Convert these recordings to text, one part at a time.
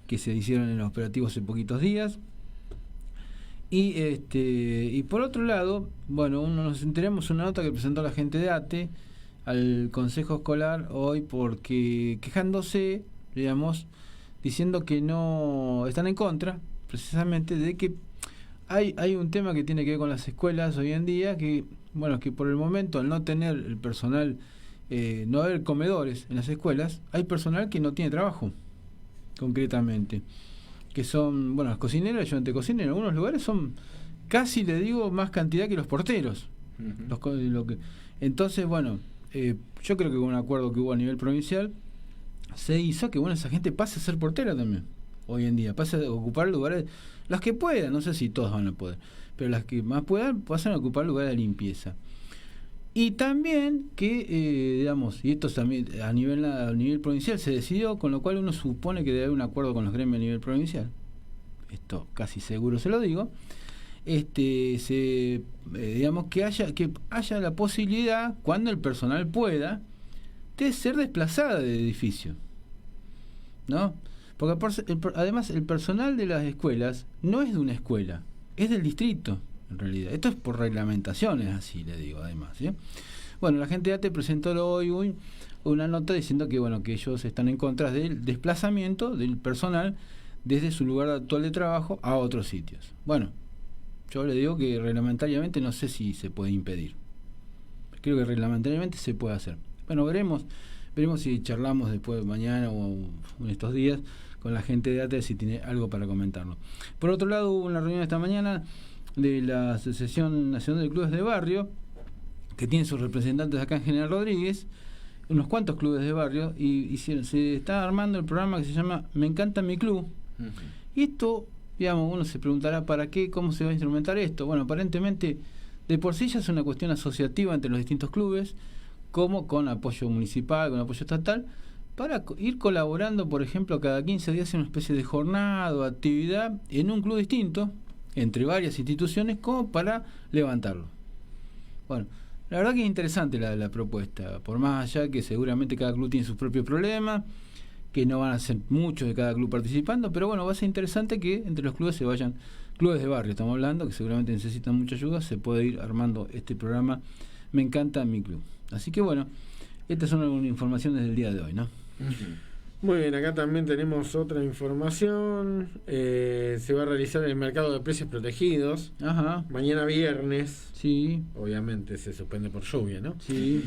que se hicieron en los operativos hace poquitos días. Y por otro lado, bueno, nos enteramos una nota que presentó la gente de ATE al Consejo Escolar hoy, porque quejándose, digamos, diciendo que no están en contra, precisamente, de que hay un tema que tiene que ver con las escuelas hoy en día, que bueno, que por el momento, al no tener el personal, no haber comedores en las escuelas, hay personal que no tiene trabajo, concretamente, que son, bueno, los cocineros, ayudantes de cocina, en algunos lugares son casi, le digo, más cantidad que los porteros. Entonces, bueno, yo creo que con un acuerdo que hubo a nivel provincial, se hizo que, bueno, esa gente pase a ser portera también, hoy en día, pase a ocupar lugares, las que puedan, no sé si todos van a poder, pero las que más puedan, pasan a ocupar lugares de limpieza. Y también que, digamos, y esto también a nivel provincial se decidió, con lo cual uno supone que debe haber un acuerdo con los gremios a nivel provincial, esto casi seguro se lo digo, digamos que haya la posibilidad, cuando el personal pueda, de ser desplazada del edificio, ¿no? Porque además el personal de las escuelas no es de una escuela, es del distrito. En realidad, esto es por reglamentaciones, así le digo, además, ¿sí? Bueno, la gente de ATE presentó hoy una nota diciendo que, bueno, que ellos están en contra del desplazamiento del personal desde su lugar actual de trabajo a otros sitios. Bueno, yo le digo que reglamentariamente no sé si se puede impedir. Creo que reglamentariamente se puede hacer. Bueno, veremos si charlamos después, mañana o en estos días, con la gente de ATE, si tiene algo para comentarnos. Por otro lado, hubo una reunión esta mañana de la Asociación Nacional de Clubes de Barrio, que tiene sus representantes acá en General Rodríguez, unos cuantos clubes de barrio, y se está armando el programa que se llama Me Encanta Mi Club. Y esto, digamos, uno se preguntará ¿para qué? ¿Cómo se va a instrumentar esto? Bueno, aparentemente de por sí ya es una cuestión asociativa entre los distintos clubes, como con apoyo municipal, con apoyo estatal, para ir colaborando, por ejemplo, cada 15 días en una especie de jornada o actividad en un club distinto, entre varias instituciones, como para levantarlo. Bueno, la verdad que es interesante la propuesta, por más allá que seguramente cada club tiene sus propios problemas, que no van a ser muchos de cada club participando, pero bueno, va a ser interesante que entre los clubes se vayan, clubes de barrio estamos hablando, que seguramente necesitan mucha ayuda, se puede ir armando este programa Me Encanta Mi Club. Así que bueno, estas son algunas informaciones del día de hoy, ¿no? Muy bien, acá también tenemos otra información. Se va a realizar el mercado de precios protegidos. Ajá. Mañana viernes. Sí. Obviamente se suspende por lluvia, ¿no? Sí.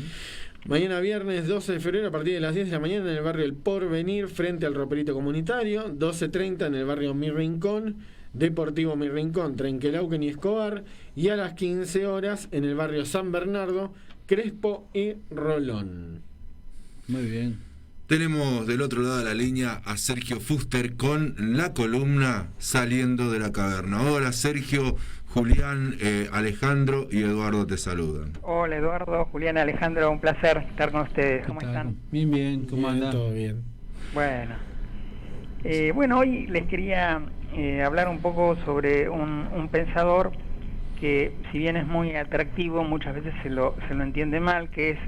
Mañana viernes 12 de febrero a partir de las 10 de la mañana en el barrio El Porvenir, frente al roperito comunitario. 12:30 en el barrio Mi Rincón, Deportivo Mi Rincón, Trenquelauquen y Escobar. Y a las 15 horas en el barrio San Bernardo, Crespo y Rolón. Muy bien. Tenemos del otro lado de la línea a Sergio Fuster con la columna Saliendo de la Caverna. Hola Sergio, Julián, Alejandro y Eduardo te saludan. Hola Eduardo, Julián, Alejandro, un placer estar con ustedes. ¿Cómo están? Bien, ¿cómo andan? Todo bien. Bueno, hoy les quería hablar un poco sobre un pensador que, si bien es muy atractivo, muchas veces se lo entiende mal, que es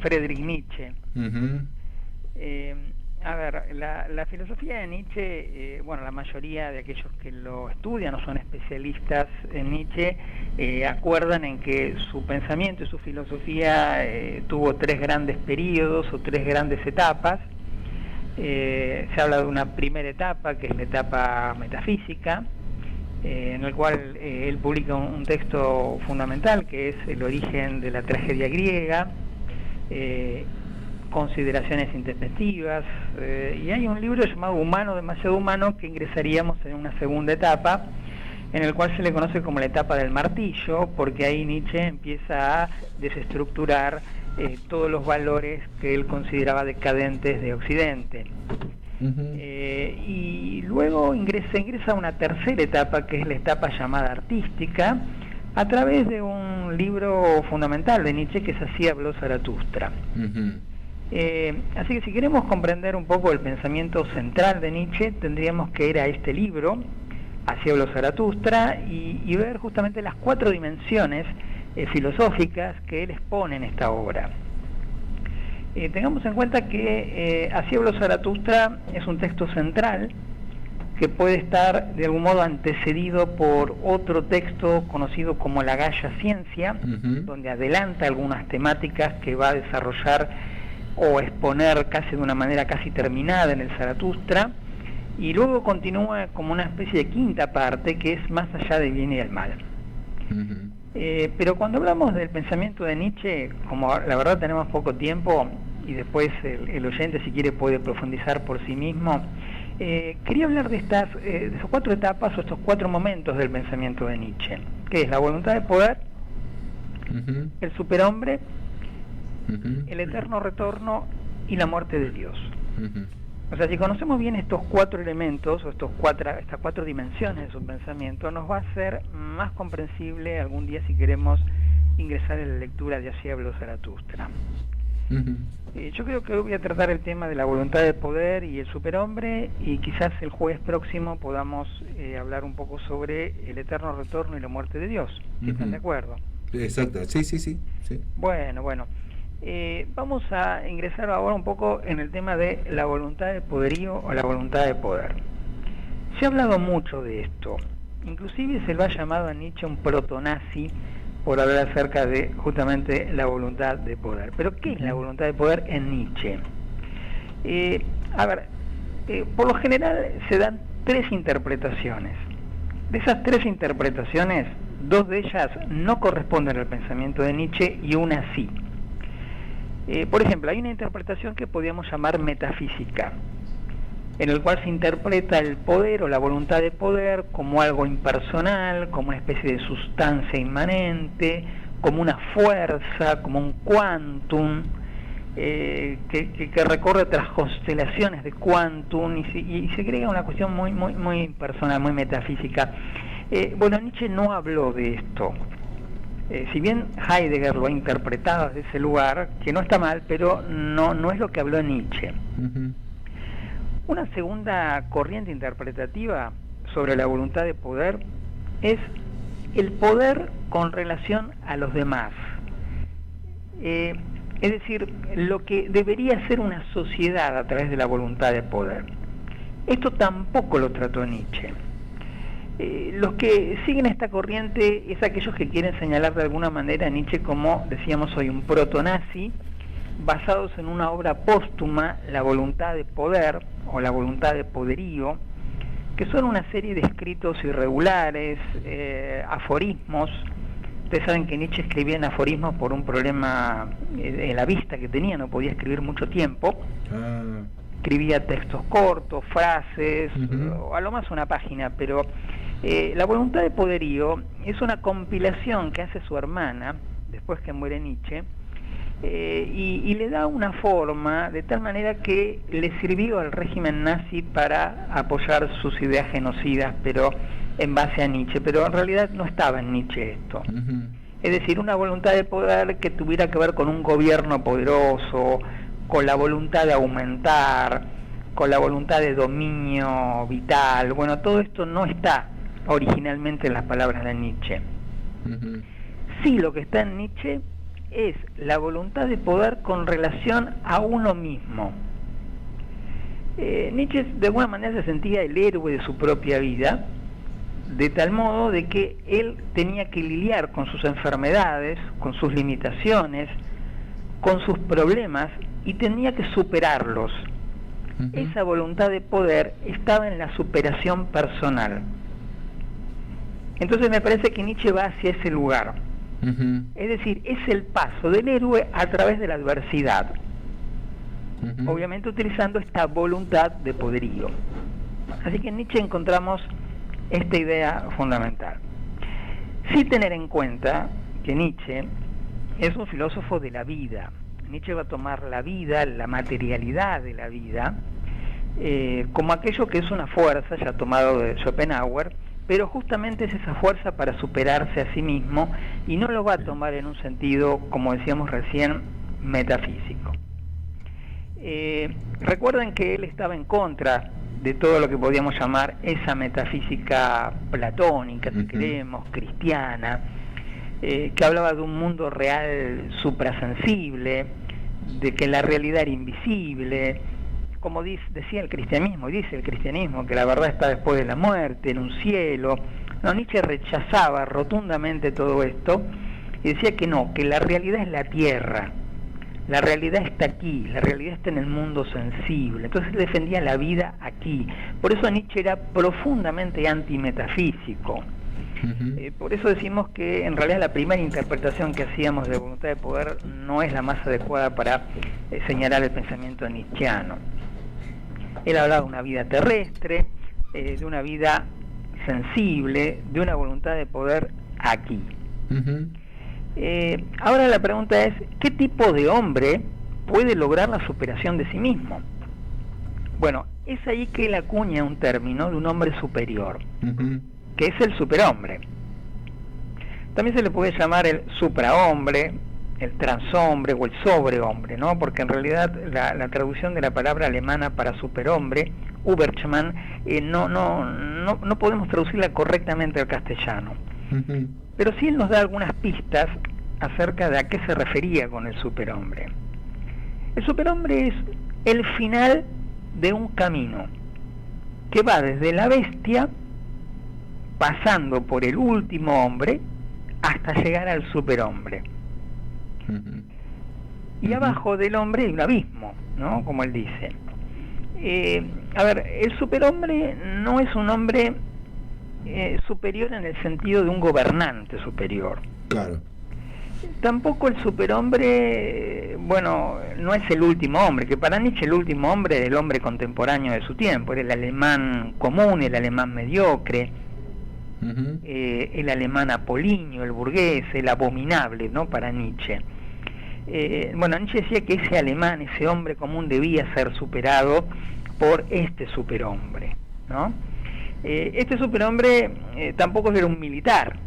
Friedrich Nietzsche. Uh-huh. A ver, la filosofía de Nietzsche, bueno, la mayoría de aquellos que lo estudian o son especialistas en Nietzsche acuerdan en que su pensamiento y su filosofía tuvo tres grandes periodos o tres grandes etapas. Se habla de una primera etapa, que es la etapa metafísica, en el cual él publica un texto fundamental, que es El origen de la tragedia griega, consideraciones intempestivas, y hay un libro llamado Humano, demasiado humano, que ingresaríamos en una segunda etapa, en el cual se le conoce como la etapa del martillo, porque ahí Nietzsche empieza a desestructurar todos los valores que él consideraba decadentes de Occidente. Uh-huh. Y luego ingresa a una tercera etapa, que es la etapa llamada artística, a través de un libro fundamental de Nietzsche, que es Así habló Zaratustra. Uh-huh. Así que si queremos comprender un poco el pensamiento central de Nietzsche, tendríamos que ir a este libro, Así habló Zaratustra, y ver justamente las cuatro dimensiones filosóficas que él expone en esta obra. Tengamos en cuenta que Así habló Zaratustra es un texto central que puede estar de algún modo antecedido por otro texto conocido como la Gaia Ciencia, donde adelanta algunas temáticas que va a desarrollar o exponer casi de una manera casi terminada en el Zaratustra, y luego continúa como una especie de quinta parte que es más allá del bien y del mal. Pero cuando hablamos del pensamiento de Nietzsche, como la verdad tenemos poco tiempo y después el oyente si quiere puede profundizar por sí mismo, quería hablar de esas 4 etapas o estos 4 momentos del pensamiento de Nietzsche, que es la voluntad de poder, el superhombre, el eterno retorno y la muerte de Dios. O sea, si conocemos bien estos 4 elementos o estas 4 dimensiones de su pensamiento, nos va a ser más comprensible algún día si queremos ingresar en la lectura de Así habló Zaratustra. Yo creo que hoy voy a tratar el tema de la voluntad de poder y el superhombre, y quizás el jueves próximo podamos hablar un poco sobre el eterno retorno y la muerte de Dios. ¿Sí están de acuerdo? Exacto, sí. Bueno. Vamos a ingresar ahora un poco en el tema de la voluntad de poderío o la voluntad de poder. Se ha hablado mucho de esto, inclusive se lo ha llamado a Nietzsche un protonazi por hablar acerca de justamente la voluntad de poder. Pero ¿qué es la voluntad de poder en Nietzsche? Por lo general se dan 3 interpretaciones. De esas 3 interpretaciones, 2 de ellas no corresponden al pensamiento de Nietzsche y una sí. Por ejemplo, hay una interpretación que podríamos llamar metafísica, en el cual se interpreta el poder o la voluntad de poder como algo impersonal, como una especie de sustancia inmanente, como una fuerza, como un quantum, que recorre otras constelaciones de quantum y se crea una cuestión muy personal, muy metafísica. Nietzsche no habló de esto. Si bien Heidegger lo ha interpretado desde ese lugar, que no está mal, pero no es lo que habló Nietzsche. Una segunda corriente interpretativa sobre la voluntad de poder es el poder con relación a los demás. Es decir, lo que debería ser una sociedad a través de la voluntad de poder. Esto tampoco lo trató Nietzsche. Los que siguen esta corriente es aquellos que quieren señalar de alguna manera a Nietzsche como, decíamos hoy, un protonazi, basados en una obra póstuma, La voluntad de poder, o La voluntad de poderío, que son una serie de escritos irregulares, aforismos. Ustedes saben que Nietzsche escribía en aforismos por un problema en la vista que tenía, no podía escribir mucho tiempo. Escribía textos cortos, frases, o a lo más una página, pero La voluntad de poderío es una compilación que hace su hermana, después que muere Nietzsche, y le da una forma de tal manera que le sirvió al régimen nazi para apoyar sus ideas genocidas, pero en base a Nietzsche, pero en realidad no estaba en Nietzsche esto. Es decir, una voluntad de poder que tuviera que ver con un gobierno poderoso, con la voluntad de aumentar, con la voluntad de dominio vital. Bueno, todo esto no está originalmente en las palabras de Nietzsche. Sí, lo que está en Nietzsche es la voluntad de poder con relación a uno mismo. Nietzsche de alguna manera se sentía el héroe de su propia vida, de tal modo de que él tenía que lidiar con sus enfermedades, con sus limitaciones, con sus problemas, y tenía que superarlos. Esa voluntad de poder estaba en la superación personal. Entonces me parece que Nietzsche va hacia ese lugar. Es decir, es el paso del héroe a través de la adversidad. Obviamente utilizando esta voluntad de poderío. Así que en Nietzsche encontramos esta idea fundamental. Sin tener en cuenta que Nietzsche es un filósofo de la vida. Nietzsche va a tomar la vida, la materialidad de la vida, como aquello que es una fuerza, ya tomado de Schopenhauer, pero justamente es esa fuerza para superarse a sí mismo, y no lo va a tomar en un sentido, como decíamos recién, metafísico. Recuerden que él estaba en contra de todo lo que podríamos llamar esa metafísica platónica, si queremos, cristiana, que hablaba de un mundo real suprasensible, de que la realidad era invisible, como decía el cristianismo, y dice el cristianismo, que la verdad está después de la muerte, en un cielo. No, Nietzsche rechazaba rotundamente todo esto y decía que no, que la realidad es la tierra, la realidad está aquí, la realidad está en el mundo sensible. Entonces él defendía la vida aquí. Por eso Nietzsche era profundamente antimetafísico. Por eso decimos que en realidad la primera interpretación que hacíamos de voluntad de poder no es la más adecuada para señalar el pensamiento nietzscheano. Él hablaba de una vida terrestre, de una vida sensible, de una voluntad de poder aquí. Ahora la pregunta es, ¿qué tipo de hombre puede lograr la superación de sí mismo? Bueno, es ahí que él acuña un término de un hombre superior, que es el superhombre. También se le puede llamar el suprahombre, el transhombre o el sobrehombre, ¿no? Porque en realidad la traducción de la palabra alemana para superhombre, Übermensch, no podemos traducirla correctamente al castellano. Pero sí él nos da algunas pistas acerca de a qué se refería con el superhombre. El superhombre es el final de un camino que va desde la bestia, pasando por el último hombre, hasta llegar al superhombre. Y abajo del hombre hay un abismo, ¿no? Como él dice. A ver, el superhombre no es un hombre superior en el sentido de un gobernante superior. Claro. Tampoco el superhombre, bueno, no es el último hombre, que para Nietzsche el último hombre era el hombre contemporáneo de su tiempo, era el alemán común, el alemán mediocre, el alemán apolíneo, el burgués, el abominable, ¿no? Para Nietzsche. Bueno, Nietzsche decía que ese alemán, ese hombre común, debía ser superado por este superhombre, ¿no? Este superhombre tampoco era un militar,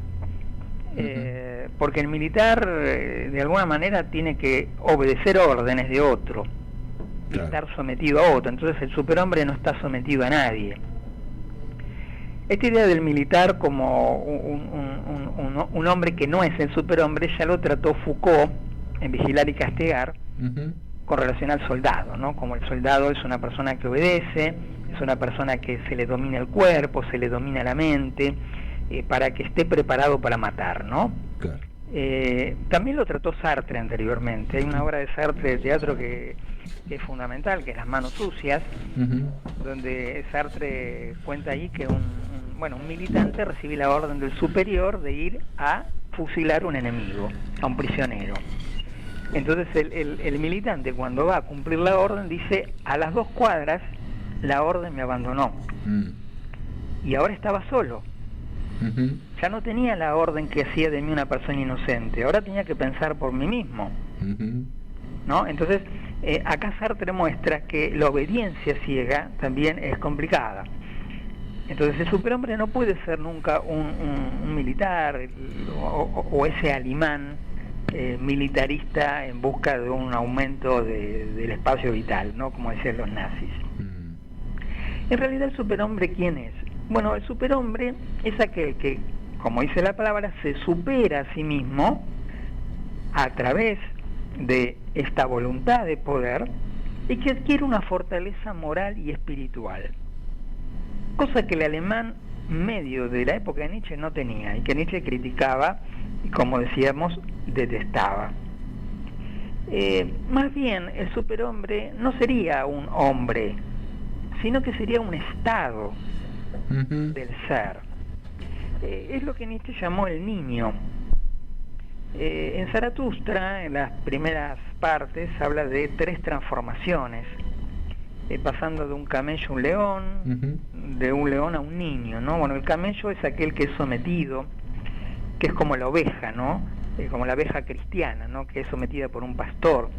porque el militar de alguna manera tiene que obedecer órdenes de otro, claro, estar sometido a otro. Entonces el superhombre no está sometido a nadie. Esta idea del militar como un hombre que no es el superhombre ya lo trató Foucault en Vigilar y Castigar, con relación al soldado, ¿no? Como el soldado es una persona que obedece, es una persona que se le domina el cuerpo, se le domina la mente, para que esté preparado para matar, ¿no? Claro. También lo trató Sartre anteriormente. Hay una obra de Sartre de teatro que es fundamental, que es Las manos sucias, donde Sartre cuenta ahí que un militante recibe la orden del superior de ir a fusilar un enemigo, a un prisionero. Entonces el militante, cuando va a cumplir la orden, dice: a las 2 cuadras la orden me abandonó, y ahora estaba solo. Ya no tenía la orden que hacía de mí una persona inocente, ahora tenía que pensar por mí mismo, ¿no? Entonces acá Sartre muestra que la obediencia ciega también es complicada. Entonces el superhombre no puede ser nunca un militar o ese alemán militarista en busca de un aumento del espacio vital, ¿no? Como decían los nazis. En realidad el superhombre, ¿quién es? Bueno, el superhombre es aquel que, como dice la palabra, se supera a sí mismo a través de esta voluntad de poder y que adquiere una fortaleza moral y espiritual, cosa que el alemán medio de la época de Nietzsche no tenía y que Nietzsche criticaba y, como decíamos, detestaba. Más bien el superhombre no sería un hombre, sino que sería un estado del ser. Es lo que Nietzsche llamó el niño. En Zaratustra, en las primeras partes, habla de 3 transformaciones, pasando de un camello a un león, de un león a un niño, ¿no? Bueno, el camello es aquel que es sometido, que es como la oveja, ¿no? Como la oveja cristiana, ¿no? Que es sometida por un pastor.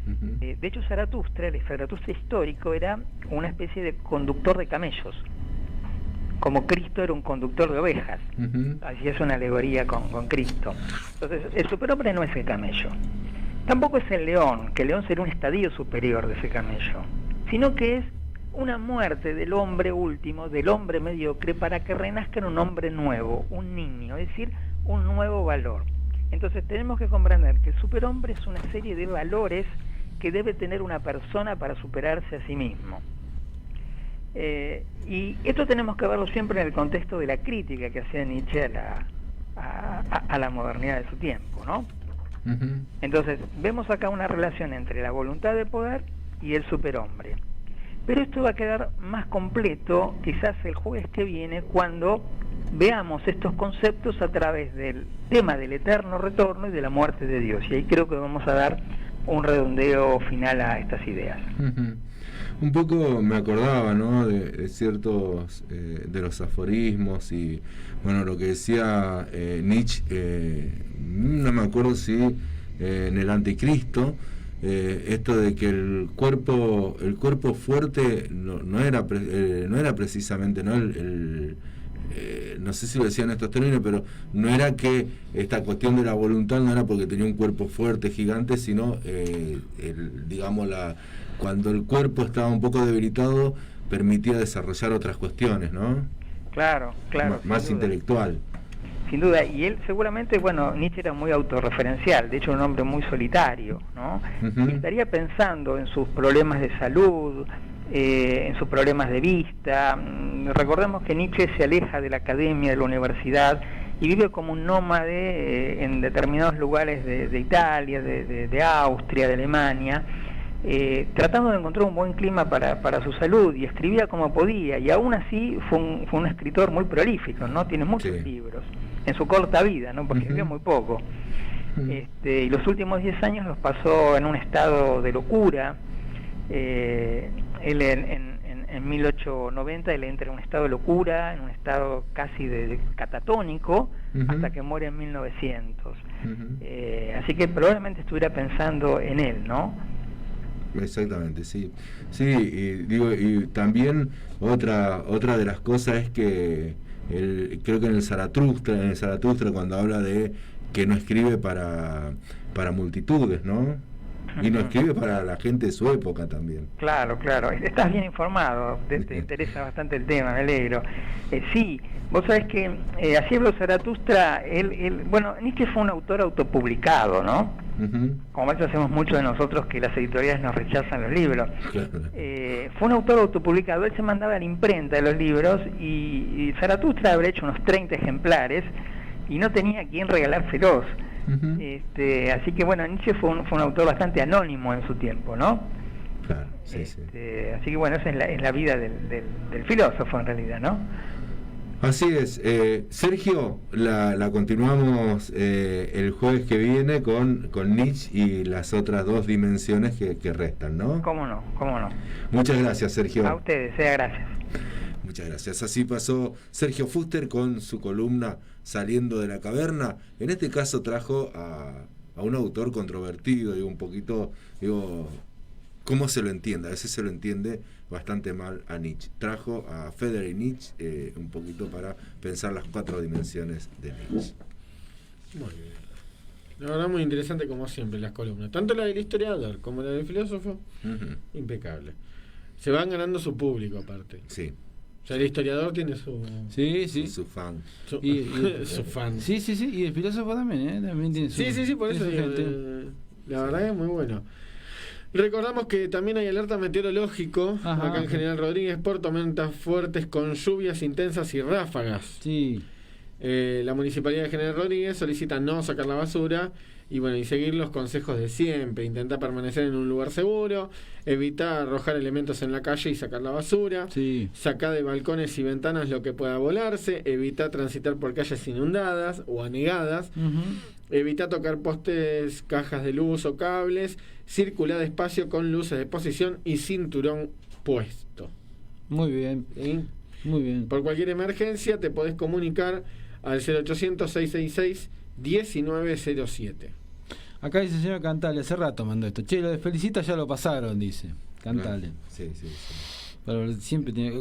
De hecho, Zaratustra, el Zaratustra histórico, era una especie de conductor de camellos, como Cristo era un conductor de ovejas. Así es una alegoría con Cristo. Entonces, el superhombre no es el camello. Tampoco es el león, que el león sería un estadio superior de ese camello, sino que es una muerte del hombre último, del hombre mediocre, para que renazca en un hombre nuevo, un niño, es decir, un nuevo valor. Entonces tenemos que comprender que el superhombre es una serie de valores que debe tener una persona para superarse a sí mismo. Y esto tenemos que verlo siempre en el contexto de la crítica que hacía Nietzsche a la modernidad de su tiempo, ¿no? Ujú. Entonces, vemos acá una relación entre la voluntad de poder y el superhombre. Pero esto va a quedar más completo quizás el jueves que viene, cuando veamos estos conceptos a través del tema del eterno retorno y de la muerte de Dios. Y ahí creo que vamos a dar un redondeo final a estas ideas. Ujú. Un poco me acordaba, ¿no?, de ciertos de los aforismos y bueno, lo que decía Nietzsche, no me acuerdo si en el Anticristo, esto de que el cuerpo fuerte no era precisamente, ¿no?, no sé si lo decían estos términos, pero no era que esta cuestión de la voluntad no era porque tenía un cuerpo fuerte, gigante, sino digamos, cuando el cuerpo estaba un poco debilitado, permitía desarrollar otras cuestiones, ¿no? Claro. Más intelectual. Sin duda, y él seguramente, bueno, Nietzsche era muy autorreferencial, de hecho un hombre muy solitario, ¿no? Uh-huh. Y estaría pensando en sus problemas de salud, en sus problemas de vista. Recordemos que Nietzsche se aleja de la academia, de la universidad, y vive como un nómade en determinados lugares de Italia, de Austria, de Alemania, tratando de encontrar un buen clima para su salud, y escribía como podía, y aún así fue un escritor muy prolífico, ¿no? Tiene muchos libros en su corta vida, ¿no? Porque escribió muy poco. Y los últimos 10 años los pasó en un estado de locura. Él en 1890 él entra en un estado de locura, en un estado casi de catatónico, hasta que muere en 1900. Así que probablemente estuviera pensando en él, ¿no? Exactamente, sí. Sí, y también otra de las cosas es que creo que en el Zaratustra cuando habla de que no escribe para multitudes, ¿no? Y no escribe para la gente de su época también. Claro. Estás bien informado, te interesa bastante el tema, me alegro. Sí, vos sabés que así habló Zaratustra, bueno, Nietzsche fue un autor autopublicado, ¿no? Como a veces hacemos mucho de nosotros, que las editoriales nos rechazan los libros. Claro. Fue un autor autopublicado, él se mandaba a la imprenta de los libros, y Zaratustra habría hecho unos 30 ejemplares y no tenía a quién regalárselos. Así que bueno, Nietzsche fue un autor bastante anónimo en su tiempo, ¿no? Claro, sí. Así que bueno, esa es la vida del filósofo en realidad, ¿no? Así es. Sergio, la continuamos el jueves que viene con Nietzsche y las otras dos dimensiones que restan, ¿no? ¿Cómo no? Muchas gracias, Sergio. A ustedes, gracias. Muchas gracias. Así pasó Sergio Fuster con su columna Saliendo de la Caverna. En este caso trajo a un autor controvertido, un poquito, ¿cómo se lo entiende? A veces se lo entiende bastante mal a Nietzsche. Trajo a Friedrich Nietzsche un poquito para pensar las 4 dimensiones de Nietzsche. Muy bien. La verdad, muy interesante como siempre las columnas. Tanto la del historiador como la del filósofo, impecable. Se van ganando su público aparte. Sí. O sea, el historiador tiene su... Sí. Su fan. Su fan. Sí. Y el filósofo también, También tiene su... Sí, por eso digo, la verdad es muy bueno. Recordamos que también hay alerta meteorológico acá en General Rodríguez por tormentas fuertes con lluvias intensas y ráfagas. Sí. La Municipalidad de General Rodríguez solicita no sacar la basura y seguir los consejos de siempre, intentar permanecer en un lugar seguro, evitar arrojar elementos en la calle y sacar la basura, sacar de balcones y ventanas lo que pueda volarse, evitar transitar por calles inundadas o anegadas, evitar tocar postes, cajas de luz o cables, circular despacio con luces de posición y cinturón puesto. Muy bien. ¿Sí? Muy bien. Por cualquier emergencia te podés comunicar al 0800-666-1907. Acá dice el señor Cantale, hace rato mandó esto. Che, lo de Felicita ya lo pasaron, dice Cantale. Sí. Pero siempre tiene que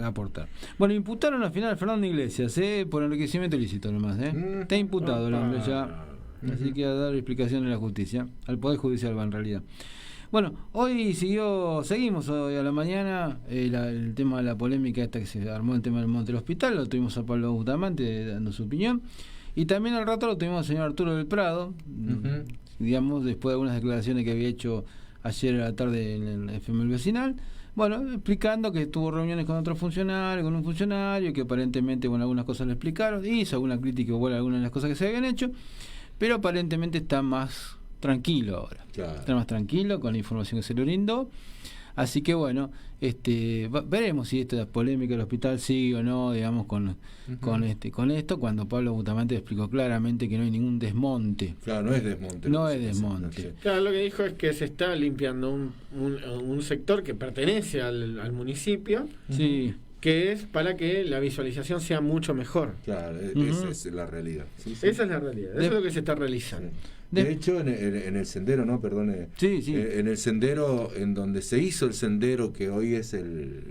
aportar. Bueno, imputaron al final a Fernando Iglesias, por enriquecimiento ilícito nomás, Está imputado el hombre ya. Así que a dar explicación a la justicia, al Poder Judicial va en realidad. Bueno, hoy seguimos hoy a la mañana el tema de la polémica esta que se armó, el tema del monte del hospital. Lo tuvimos a Pablo Bustamante dando su opinión, y también al rato lo tuvimos al señor Arturo del Prado, digamos, después de algunas declaraciones que había hecho ayer a la tarde en el FM El Vecinal, bueno, explicando que tuvo reuniones con otros funcionarios, con un funcionario, que aparentemente, bueno, algunas cosas le explicaron, hizo alguna crítica igual a algunas de las cosas que se habían hecho, pero aparentemente está más tranquilo ahora. Claro. Está más tranquilo con la información que se le brindó. Así que bueno, veremos si esta polémica del hospital sigue o no, digamos, con esto, cuando Pablo Bustamante explicó claramente que no hay ningún desmonte. Claro, no es desmonte. No es desmonte. No sé. Claro, lo que dijo es que se está limpiando un sector que pertenece al municipio, Sí. que es para que la visualización sea mucho mejor. Claro, esa es la realidad. Sí, sí. Esa es la realidad, eso es lo que se está realizando. De hecho, en el sendero, ¿no? Perdone. Sí, sí. En el sendero, en donde se hizo el sendero, que hoy es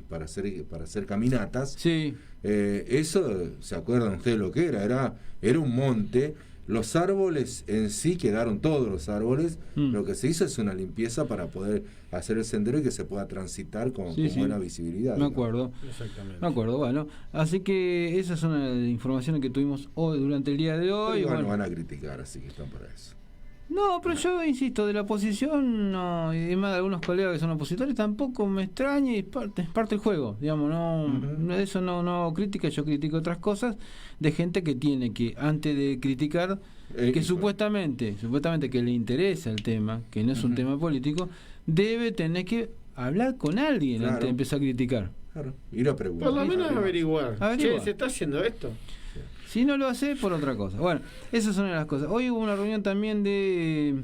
para hacer caminatas, Sí. eso, ¿se acuerdan ustedes lo que era? Era un monte. Los árboles en sí quedaron todos los árboles. Lo que se hizo es una limpieza para poder hacer el sendero y que se pueda transitar con buena visibilidad. Me acuerdo. Exactamente. Me acuerdo, bueno. Así que esas son las informaciones que tuvimos hoy durante el día de hoy. Pero igual bueno. no van a criticar, así que están para eso. No, pero yo insisto, de la oposición, no, y además de algunos colegas que son opositores, tampoco me extraña y es parte del juego, digamos, de eso no hago crítica, yo critico otras cosas de gente que tiene que, antes de criticar, que supuestamente que le interesa el tema, que no es un tema político, debe tener que hablar con alguien antes de empezar a criticar. Claro, ir a preguntar. Por lo menos averiguar. Che, ¿se está haciendo esto? Si no lo hace, por otra cosa. Bueno, esas son las cosas. Hoy hubo una reunión también de